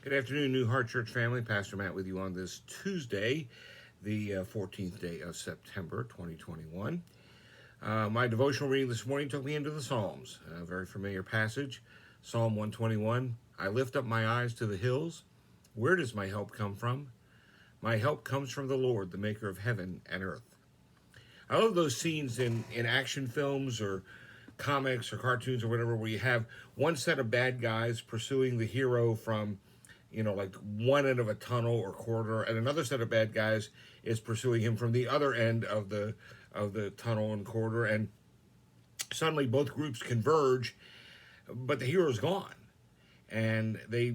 Good afternoon, New Heart Church family. Pastor Matt with you on this Tuesday, the 14th day of September, 2021. My devotional reading this morning took me into the Psalms, a very familiar passage, Psalm 121. I lift up my eyes to the hills. Where does my help come from? My help comes from the Lord, the maker of heaven and earth. I love those scenes in action films or comics or cartoons or whatever, where you have one set of bad guys pursuing the hero from like one end of a tunnel or corridor, and another set of bad guys is pursuing him from the other end of the tunnel and corridor, and suddenly both groups converge, but the hero's gone, and they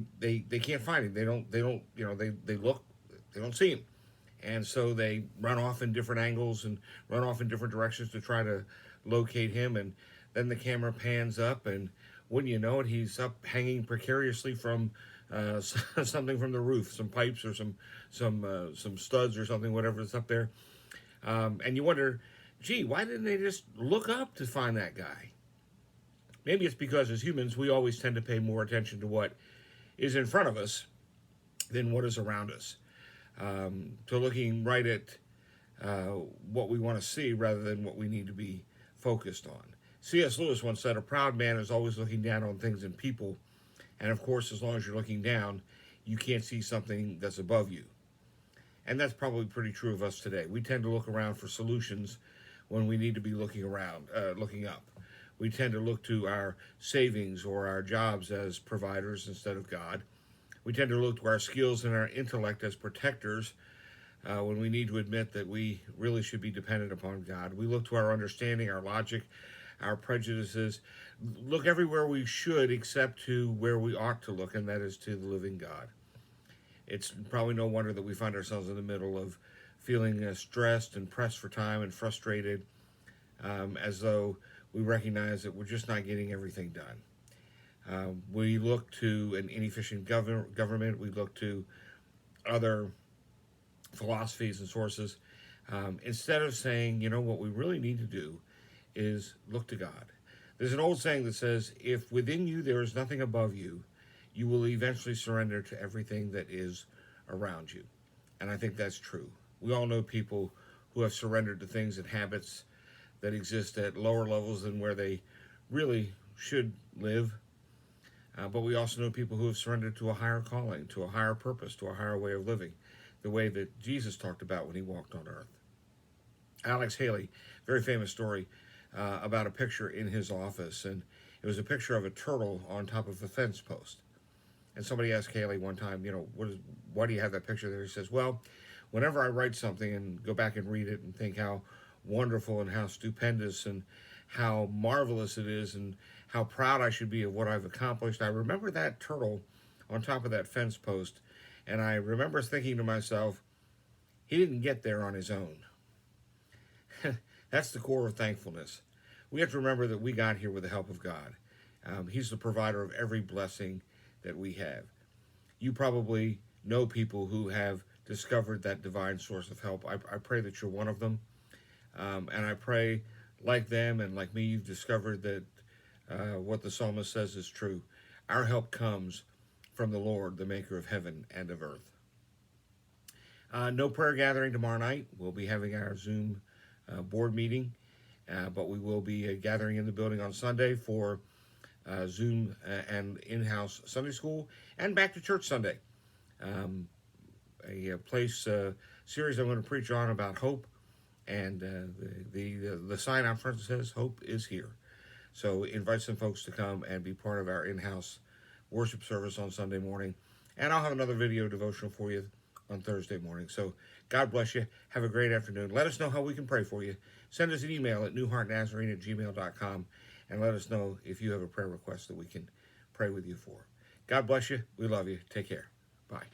can't find him. They look, they don't see him, and so they run off in different angles and run off in different directions to try to locate him, and then the camera pans up, and wouldn't you know it, he's up hanging precariously from something from the roof, some pipes or some studs or something, whatever is up there. And you wonder, gee, why didn't they just look up to find that guy? Maybe it's because as humans, we always tend to pay more attention to what is in front of us than what is around us. To looking right at what we want to see rather than what we need to be focused on. C.S. Lewis once said, a proud man is always looking down on things and people. And of course, as long as you're looking down, you can't see something that's above you. And that's probably pretty true of us today. We tend to look around for solutions when we need to be looking up. We tend to look to our savings or our jobs as providers instead of God. We tend to look to our skills and our intellect as protectors when we need to admit that we really should be dependent upon God. We look to our understanding, our logic, our prejudices, look everywhere we should except to where we ought to look, and that is to the living God. It's probably no wonder that we find ourselves in the middle of feeling stressed and pressed for time and frustrated, as though we recognize that we're just not getting everything done. We look to an inefficient government. We look to other philosophies and sources, instead of saying, what we really need to do is look to God. There's an old saying that says, if within you there is nothing above you, you will eventually surrender to everything that is around you. And I think that's true. We all know people who have surrendered to things and habits that exist at lower levels than where they really should live. But we also know people who have surrendered to a higher calling, to a higher purpose, to a higher way of living, the way that Jesus talked about when he walked on earth. Alex Haley, very famous story about a picture in his office, and it was a picture of a turtle on top of a fence post. And somebody asked Haley one time, why do you have that picture there? He says, well, whenever I write something and go back and read it and think how wonderful and how stupendous and how marvelous it is and how proud I should be of what I've accomplished, I remember that turtle on top of that fence post, and I remember thinking to myself, he didn't get there on his own. That's the core of thankfulness. We have to remember that we got here with the help of God. He's the provider of every blessing that we have. You probably know people who have discovered that divine source of help. I pray that you're one of them. And I pray, like them and like me, you've discovered that what the psalmist says is true. Our help comes from the Lord, the maker of heaven and of earth. No prayer gathering tomorrow night. We'll be having our Zoom board meeting, but we will be gathering in the building on Sunday for Zoom and in-house Sunday school and back to church Sunday. A series I'm going to preach on about hope, and the sign out front says hope is here. So invite some folks to come and be part of our in-house worship service on Sunday morning, and I'll have another video devotional for you on Thursday morning. So God bless you. Have a great afternoon. Let us know how we can pray for you. Send us an email at newheartnazarene@gmail.com and let us know if you have a prayer request that we can pray with you for. God bless you. We love you. Take care. Bye.